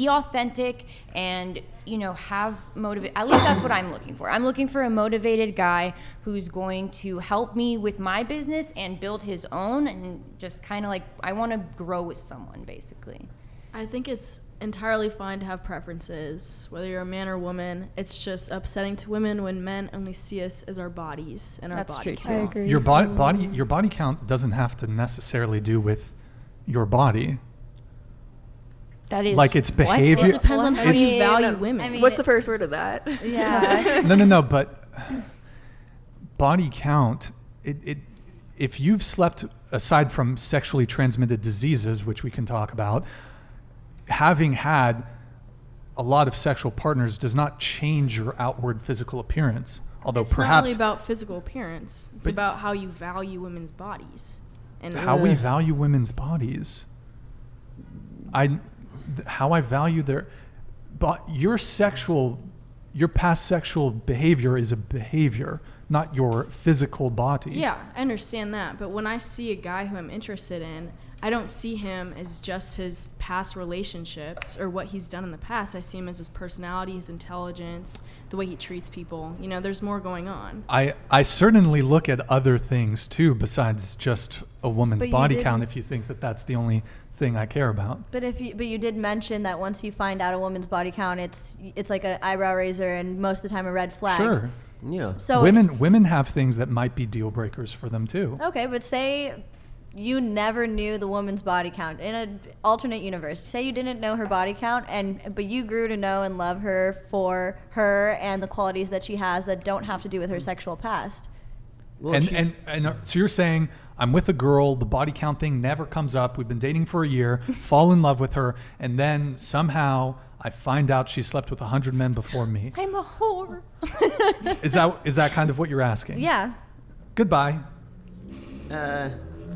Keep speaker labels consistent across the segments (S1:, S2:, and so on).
S1: be authentic and, have at least that's what I'm looking for. I'm looking for a motivated guy who's going to help me with my business and build his own, and just kind of I want to grow with someone, basically.
S2: I think it's entirely fine to have preferences, whether you're a man or woman. It's just upsetting to women when men only see us as our bodies and our body count.
S3: I agree.
S4: Your body count doesn't have to necessarily do with your body.
S1: That is
S4: it's behavior.
S2: It depends on how you value women.
S3: What's the first word of that?
S1: Yeah.
S4: No, but body count, if you've slept, aside from sexually transmitted diseases, which we can talk about, having had a lot of sexual partners does not change your outward physical appearance. Although
S2: it's
S4: perhaps
S2: not really about physical appearance. It's about how you value women's bodies. And
S4: how we value women's bodies. How I value your past sexual behavior is a behavior, not your physical body.
S2: Yeah, I understand that. But when I see a guy who I'm interested in, I don't see him as just his past relationships or what he's done in the past. I see him as his personality, his intelligence, the way he treats people. There's more going on.
S4: I certainly look at other things too besides just a woman's body count, if you think that that's the only thing I care about.
S5: But you did mention that once you find out a woman's body count, it's like an eyebrow raiser and most of the time a red flag.
S4: Sure.
S6: Yeah.
S5: So
S4: women have things that might be deal breakers for them too.
S5: Okay, but say you never knew the woman's body count in an alternate universe. Say you didn't know her body count, but you grew to know and love her for her and the qualities that she has that don't have to do with her sexual past.
S6: Well,
S4: so you're saying I'm with a girl, the body count thing never comes up. We've been dating for a year, fall in love with her, and then somehow I find out she slept with 100 men before me.
S1: I'm a whore.
S4: Is that kind of what you're asking?
S5: Yeah.
S4: Goodbye.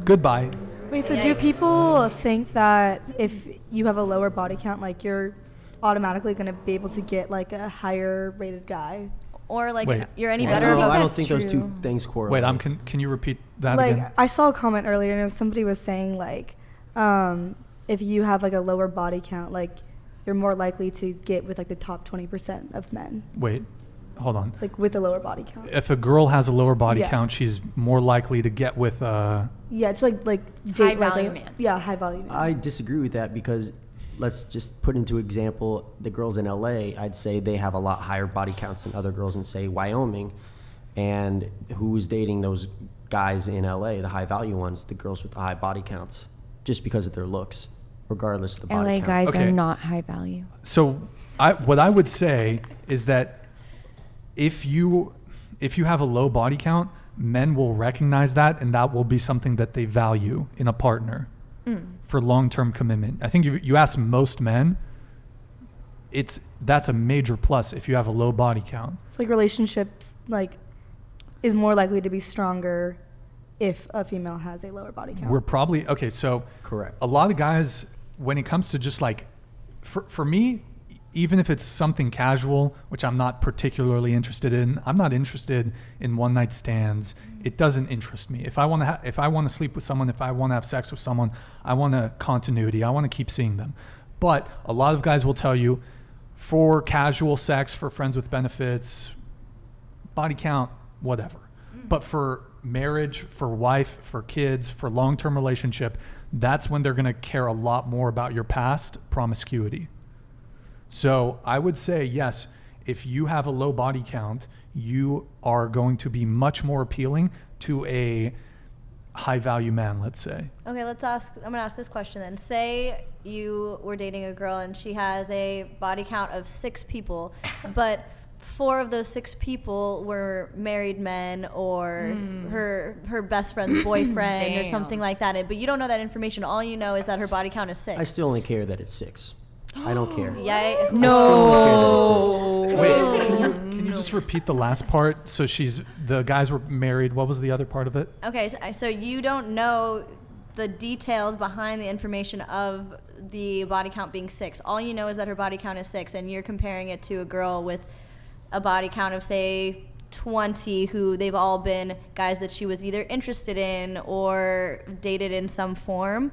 S4: Goodbye.
S3: Wait, so do people think that if you have a lower body count, you're automatically going to be able to get a higher rated guy?
S5: Or
S4: Wait.
S5: you're any better?
S6: No, I don't think those two things correlate.
S4: Wait, can you repeat that again?
S3: I saw a comment earlier and somebody was saying if you have a lower body count, you're more likely to get with the top 20% of men.
S4: Wait, hold on.
S3: With a lower body count.
S4: If a girl has a lower body count, she's more likely to get with
S3: Yeah, it's
S1: high value man.
S3: Yeah, high value man.
S6: I disagree with that because let's just put into example the girls in LA. I'd say they have a lot higher body counts than other girls in, say, Wyoming. And who's dating those guys in LA, the high value ones, the girls with the high body counts, just because of their looks, regardless of the body
S1: LA
S6: count.
S1: guys are not high value.
S4: So what I would say is that if you have a low body count, men will recognize that, and that will be something that they value in a partner for long-term commitment. I think you ask most men, that's a major plus if you have a low body count.
S3: It's relationships is more likely to be stronger if a female has a lower body count.
S4: We're probably so
S6: Correct.
S4: A lot of guys, when it comes to just for me, even if it's something casual, which I'm not particularly interested in, I'm not interested in one night stands. It doesn't interest me. If I want to sleep with someone, if I want to have sex with someone, I want a continuity. I want to keep seeing them. But a lot of guys will tell you, for casual sex, for friends with benefits, body count, whatever. But for marriage, for wife, for kids, for long-term relationship, that's when they're going to care a lot more about your past promiscuity. So I would say, yes, if you have a low body count, you are going to be much more appealing to a high value man, let's say.
S5: Okay, I'm going to ask this question then. Say you were dating a girl and she has a body count of 6 people, but 4 of those 6 people were married men or her best friend's boyfriend or something like that. But you don't know that information. All you know is that her body count is 6.
S6: I still only care that it's 6. I don't care.
S5: Yeah.
S1: No.
S4: Wait, can you just repeat the last part? So the guys were married. What was the other part of it?
S5: Okay, so you don't know the details behind the information of the body count being 6. All you know is that her body count is 6, and you're comparing it to a girl with a body count of, say, 20, who they've all been guys that she was either interested in or dated in some form.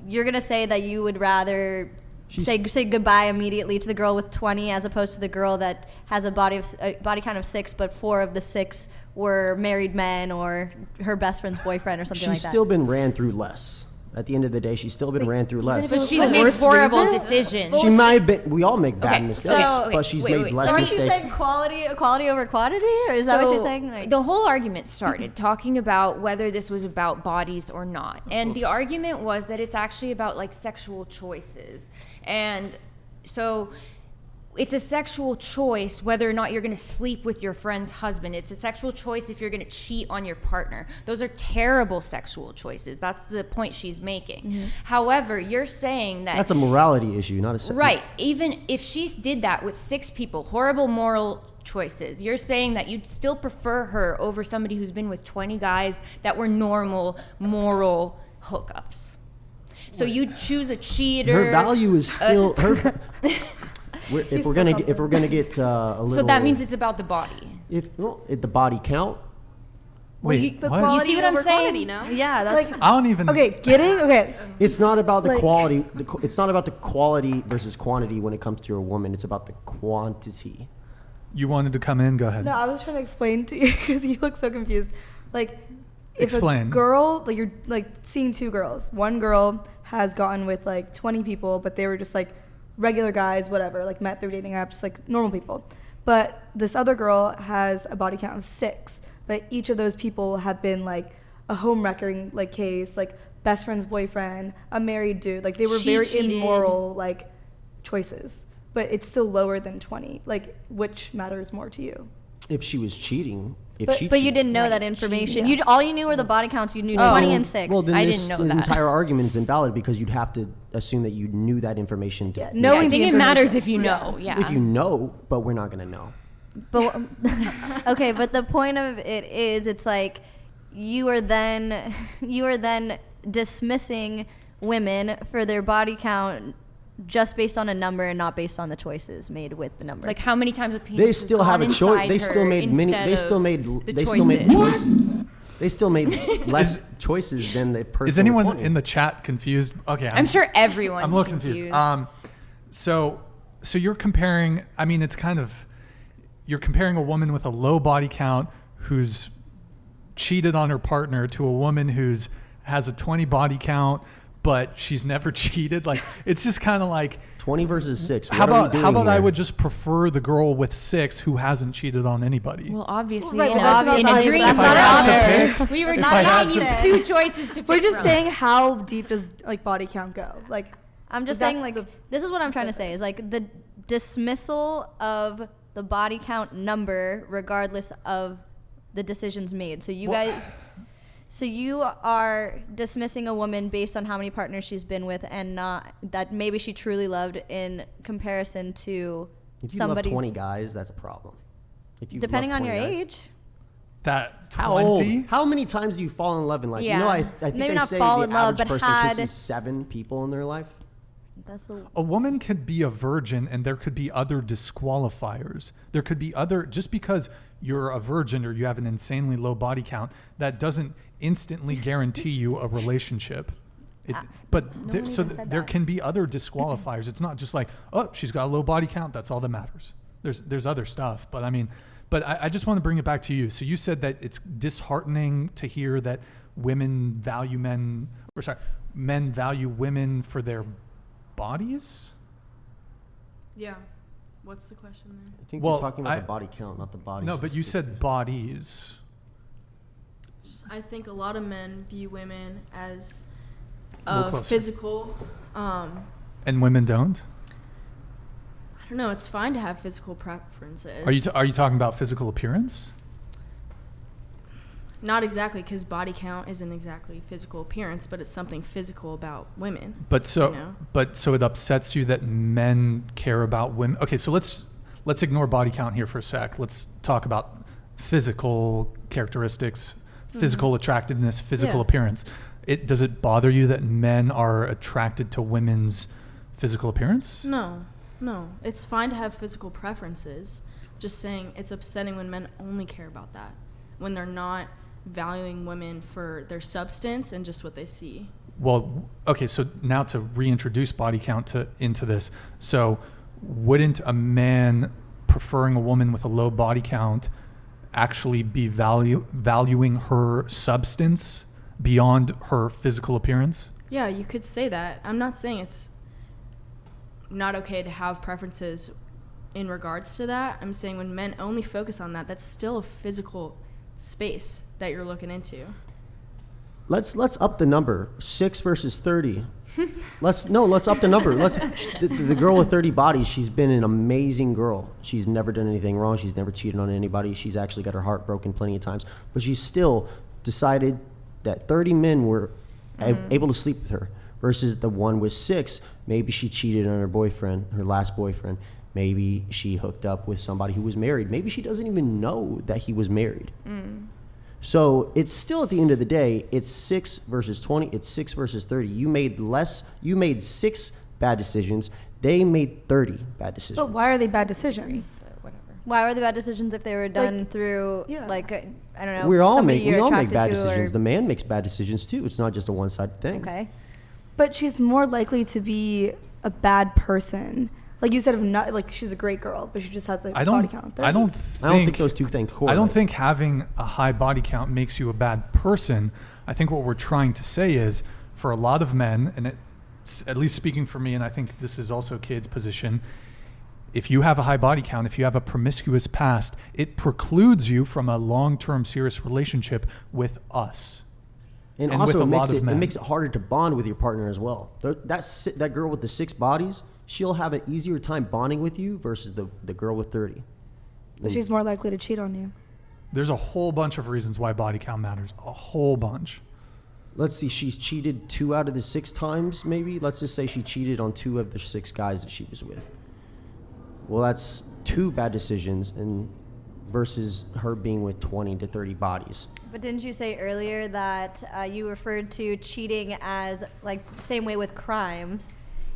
S5: you're gonna say that you would rather say goodbye immediately to the girl with 20 as opposed to the girl that has a body count of 6, but 4 of the 6 were married men or her best friend's boyfriend or something like
S6: She's
S5: that.
S6: still been ran through less. At the end of the day, she's still been ran through less.
S1: But she's
S3: the
S1: made
S3: worst
S1: horrible
S3: reason?
S1: decisions.
S6: She might have been. We all make bad
S1: Okay,
S6: mistakes,
S1: so- okay,
S6: but she's
S1: wait,
S6: made
S1: wait.
S6: less
S1: So
S5: Aren't you
S6: mistakes.
S5: saying quality over quantity, or is that what you're saying? Like,
S1: The whole argument started talking about whether this was about bodies or not. And the argument was that it's actually about like sexual choices. And so it's a sexual choice whether or not you're going to sleep with your friend's husband. It's a sexual choice if you're going to cheat on your partner. Those are terrible sexual choices. That's the point she's making. However, you're saying that
S6: That's a morality issue, not a sex.
S1: right, even if she did that with 6 people, horrible moral choices, you're saying that you'd still prefer her over somebody who's been with 20 guys that were normal moral hookups. So you'd choose a cheater.
S6: Her value is still her. If we're gonna get a little.
S1: So that means it's about the body.
S6: if the body count.
S4: Wait,
S3: The
S4: what?
S3: quality
S1: You see what I'm
S3: over
S1: saying?
S3: quantity, no?
S5: yeah, that's
S3: Like,
S4: I don't even.
S3: okay, okay.
S6: It's not about the
S3: Like-
S6: quality. It's not about the quality versus quantity when it comes to a woman. It's about the quantity.
S4: You wanted to come in? Go ahead.
S3: No, I was trying to explain to you because you look so confused. Like, if
S4: Explain.
S3: a girl, like you're like seeing 2 girls. One girl has gotten with like 20 people, but they were just like regular guys, whatever, like met through dating apps, like normal people. But this other girl has a body count of 6, but each of those people have been like a home wrecking like case, like best friend's boyfriend, a married dude. Like they were
S1: She
S3: very
S1: cheated.
S3: immoral like choices. But it's still lower than 20. Like, which matters more to you?
S6: If she was cheating,
S5: but you didn't know that information.
S3: yeah.
S5: All you knew were the body counts. You knew
S1: Oh.
S5: 20 and 6.
S6: Well, then
S1: I
S6: this
S1: didn't know
S6: the
S1: that.
S6: entire argument is invalid because you'd have to assume that you knew that information.
S3: Yeah,
S1: Yeah,
S3: knowing
S1: I
S3: the
S1: think it matters
S3: information.
S1: if you know. Yeah.
S6: If you know, but we're not gonna know.
S5: But okay, but the point of it is, it's like you are then dismissing women for their body count just based on a number and not based on the choices made with the number.
S1: Like how many times a penis
S6: They
S1: has
S6: still
S1: gone
S6: have a choice.
S1: inside
S6: They still
S1: her
S6: made many.
S1: instead
S6: They still
S1: of
S6: made.
S1: the
S6: They still made
S1: choices.
S6: choices. They still made less choices than the person.
S4: Is anyone
S6: with 20.
S4: in the chat confused? Okay,
S1: I'm sure everyone's
S4: I'm a little confused. So you're comparing. I mean, it's kind of you're comparing a woman with a low body count who's cheated on her partner to a woman who's has a 20 body count, but she's never cheated. Like it's just kind of like
S6: 20 versus 6.
S4: how
S6: What are we
S4: about
S6: doing
S4: I
S6: here?
S4: would just prefer the girl with 6 who hasn't cheated on anybody.
S1: Well, obviously,
S3: Right,
S1: in,
S3: well,
S1: a,
S3: that's
S1: in
S3: not-
S1: a dream,
S3: that's
S4: If I
S3: not
S4: had
S3: out
S4: to
S3: there.
S4: pick-
S1: we were
S4: if I had
S1: giving
S4: to-
S1: you 2 choices to pick
S3: We're just
S1: from.
S3: saying how deep does like body count go? Like,
S5: I'm just
S3: that's
S5: saying, like,
S3: the-
S5: this is what I'm trying to say is like the dismissal of the body count number, regardless of the decisions made. So you guys, so you are dismissing a woman based on how many partners she's been with, and not that maybe she truly loved in comparison to
S6: If you
S5: somebody.
S6: love 20 guys, that's a problem. If you
S5: Depending
S6: love
S5: on your
S6: 20 guys.
S5: age.
S4: That
S6: How old?
S4: 20.
S6: How many times do you fall in love in life? You
S1: Yeah.
S6: know, I think
S5: Maybe
S6: they
S5: not
S6: say
S5: fall
S6: the
S5: in love,
S6: average
S5: but
S6: person
S5: had-
S6: kisses 7 people in their life.
S5: That's the
S4: A woman could be a virgin and there could be other disqualifiers. There could be other, just because you're a virgin or you have an insanely low body count, that doesn't instantly guarantee you a relationship. But there,
S5: one
S4: so
S5: even said
S4: there
S5: that.
S4: can be other disqualifiers. It's not just like, oh, she's got a low body count. That's all that matters. There's other stuff. But I mean, I just want to bring it back to you. So you said that it's disheartening to hear that men value women for their bodies.
S2: Yeah. What's the question there?
S6: I think
S4: Well,
S6: you're talking about
S4: I-
S6: the body count, not the body.
S4: No, but you said bodies.
S2: I think a lot of men view women as
S4: A little closer.
S2: physical.
S4: And women don't?
S2: I don't know. It's fine to have physical preferences.
S4: Are you talking about physical appearance?
S2: Not exactly, because body count isn't exactly physical appearance, but it's something physical about women.
S4: But so
S2: You know?
S4: so it upsets you that men care about women. Okay, so let's ignore body count here for a sec. Let's talk about physical characteristics, physical attractiveness, physical
S2: Yeah.
S4: appearance. Does it bother you that men are attracted to women's physical appearance?
S2: No. It's fine to have physical preferences. Just saying it's upsetting when men only care about that, when they're not valuing women for their substance and just what they see.
S4: Well, okay, so now to reintroduce body count into this. So wouldn't a man preferring a woman with a low body count actually be valuing her substance beyond her physical appearance?
S2: Yeah, you could say that. I'm not saying it's not okay to have preferences in regards to that. I'm saying when men only focus on that, that's still a physical space that you're looking into.
S6: Let's up the number. 6 versus 30. Let's up the number. The girl with 30 bodies, she's been an amazing girl. She's never done anything wrong. She's never cheated on anybody. She's actually got her heart broken plenty of times. But she still decided that 30 men were able to sleep with her versus the one with 6. Maybe she cheated on her boyfriend, her last boyfriend. Maybe she hooked up with somebody who was married. Maybe she doesn't even know that he was married. So it's still, at the end of the day, it's 6 versus 20. It's 6 versus 30. You made 6 bad decisions. They made 30 bad decisions.
S3: But why are they bad decisions?
S5: Why were the bad decisions if they were done
S3: Like,
S5: through,
S3: yeah.
S5: like, I don't know,
S6: We all
S5: somebody
S6: make
S5: you're
S6: bad
S5: attracted to
S6: decisions.
S5: or-
S6: The man makes bad decisions too. It's not just a one-sided thing.
S5: Okay.
S3: But she's more likely to be a bad person. Like you said, if not, like she's a great girl, but she just has like a body count of 30.
S4: I don't
S6: think those two things correlate.
S4: I don't think having a high body count makes you a bad person. I think what we're trying to say is, for a lot of men, and it's, at least speaking for me, and I think this is also Kate's position, if you have a high body count, if you have a promiscuous past, it precludes you from a long-term serious relationship with us.
S6: And
S4: with
S6: also,
S4: a
S6: it
S4: lot of men.
S6: makes it harder to bond with your partner as well. That girl with the 6 bodies, she'll have an easier time bonding with you versus the girl with 30.
S3: But she's more likely to cheat on you.
S4: There's a whole bunch of reasons why body count matters. A whole bunch.
S6: Let's see, she's cheated 2 out of the 6 times, maybe. Let's just say she cheated on 2 of the 6 guys that she was with. Well, that's 2 bad decisions, and versus her being with 20 to 30 bodies.
S5: But didn't you say earlier that you referred to cheating as, like, same way with crimes?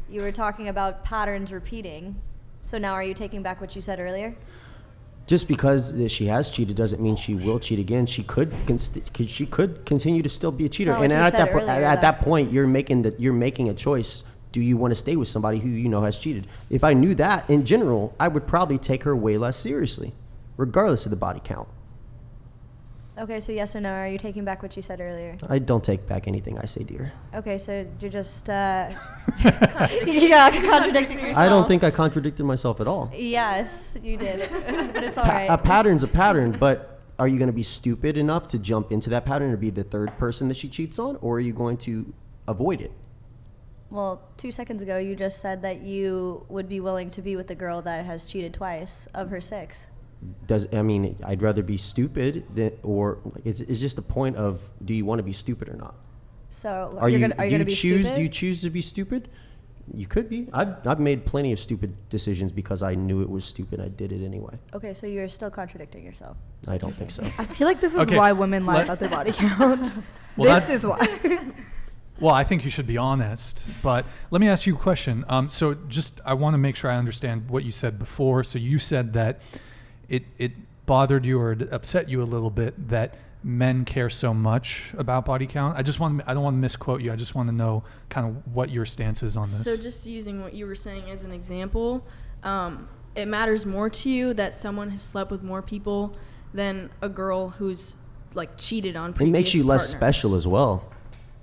S5: You were talking about patterns repeating. So now are you taking back what you said earlier?
S6: Just because she has cheated doesn't mean she will cheat again. She could continue to still be a cheater.
S5: not what
S6: And
S5: you
S6: at
S5: said
S6: that
S5: earlier,
S6: at that
S5: though.
S6: point, you're making a choice. Do you want to stay with somebody who you know has cheated? If I knew that in general, I would probably take her way less seriously, regardless of the body count.
S5: Okay, so yes or no, are you taking back what you said earlier?
S6: I don't take back anything I say, dear.
S5: Okay, so you're just yeah, contradicting yourself.
S6: I don't think I contradicted myself at all.
S5: Yes, you did. But it's all right.
S6: A pattern's a pattern, but are you going to be stupid enough to jump into that pattern and be the third person that she cheats on, or are you going to avoid it?
S5: Well, 2 seconds ago, you just said that you would be willing to be with the girl that has cheated twice of her 6.
S6: I'd rather be stupid it's just a point of, do you want to be stupid or not?
S5: So
S6: Are
S5: you're
S6: you
S5: gonna be stupid?
S6: Do you choose to be stupid? You could be. I've made plenty of stupid decisions because I knew it was stupid. I did it anyway.
S5: Okay, so you're still contradicting yourself.
S6: I don't think so.
S3: I feel like this is
S4: Okay,
S3: why women lie
S4: let-
S3: about their body count.
S4: Well,
S3: this is why.
S4: Well, I think you should be honest, but let me ask you a question. So I want to make sure I understand what you said before. So you said that it bothered you or it upset you a little bit that men care so much about body count. I don't want to misquote you. I just want to know kind of what your stance is on this.
S2: So just using what you were saying as an example, it matters more to you that someone has slept with more people than a girl who's like cheated on
S6: It
S2: previous
S6: makes you less
S2: partners.
S6: special as well.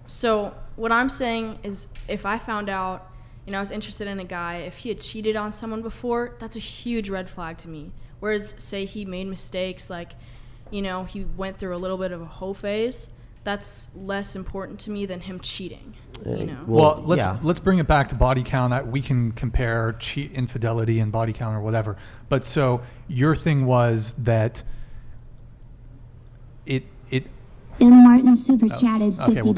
S2: So what I'm saying is, if I found out, I was interested in a guy, if he had cheated on someone before, that's a huge red flag to me. Whereas, say he made mistakes, like, he went through a little bit of a hoe phase, that's less important to me than him cheating.
S4: Well,
S6: yeah.
S4: let's bring it back to body count. We can compare infidelity and body count or whatever. But so your thing was that it
S7: M. Martin super chatted
S4: okay,
S7: 50
S4: we'll